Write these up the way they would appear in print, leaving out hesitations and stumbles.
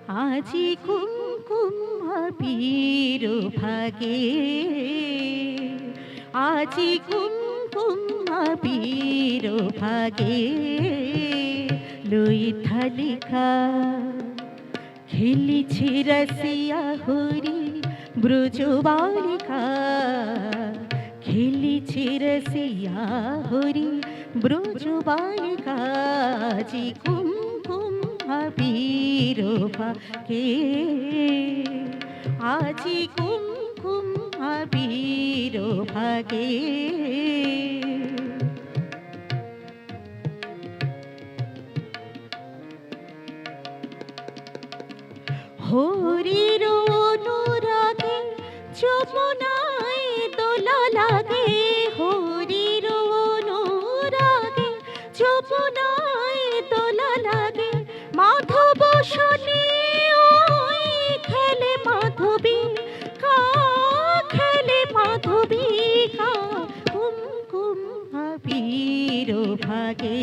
আজি কুমকুম আবির ভাগে, আজি কুমকুম আবির ভাগে, লই থালিকা খেলিছি রসিয়া হরি ব্রজ বালিকা, খেলিছি রসিয়া হরি ব্রজ বালিকা, আজি কুমকুম আবির ভাগে, আজি কুমকুম আবির ভাগে। হরির অনুরাগে যমুনায় দোলা লাগে, হরির অনুরাগে যমুনায় দোলা লাগে, মাধব শনি ওই খেলে মাধবী কা, খেলে মাধবী কা, কুমকুম আবির ভাগে,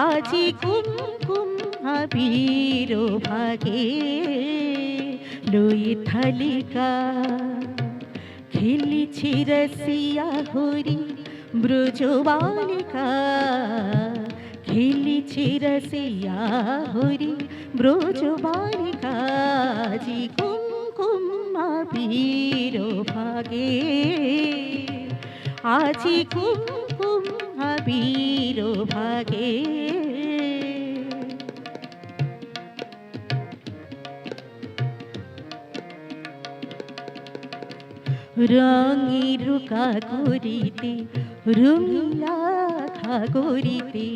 আজি কুমকুম আবির ভাগে, লই থালিকা খেলিছি রসিয়া হরি ব্রজ বালিকা, খেলিছি রসিয়া হরি ব্রজ বালিকা, আজি কুমকুম আবির ভাগে, আজি কুমকুম আবির ভাগে। রঙের কাগরিতে রঙিলা খাগরিতে,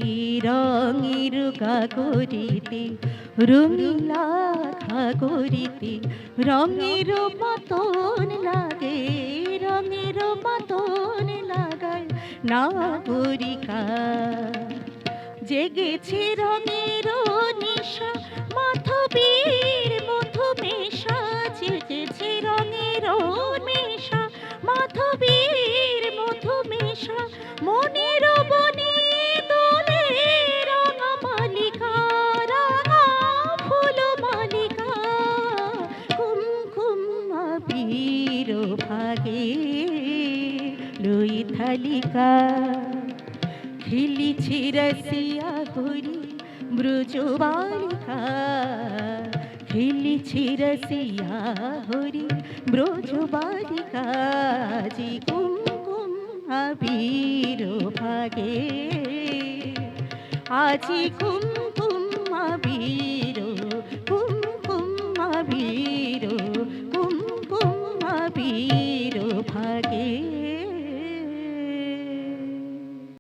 রঙের কাগরিতে রঙিলা খাগরিতে, রঙের মতন লাগে, রঙের মতন লাগায় নাগরিকা, জেগেছে রঙের নিশা মাধবীর মধুমেশা, জেগেছে রঙের মেশা মাধবীর মধুমেশা, মনের বনে দোলে রাঙা মালিকা, রাঙা ফুল মালিকা, কুমকুম আবির ভাগে, লই থালিকা খেলিছি রসিয়া হরি ব্রজ বালিকা, খেলিছি রসিয়া হরি ব্রজ বালিকা, আজি কুমকুম আবির ভাগে, আজি কুমকুম আবির, কুমকুম আবির, কুমকুম আবির ভাগে।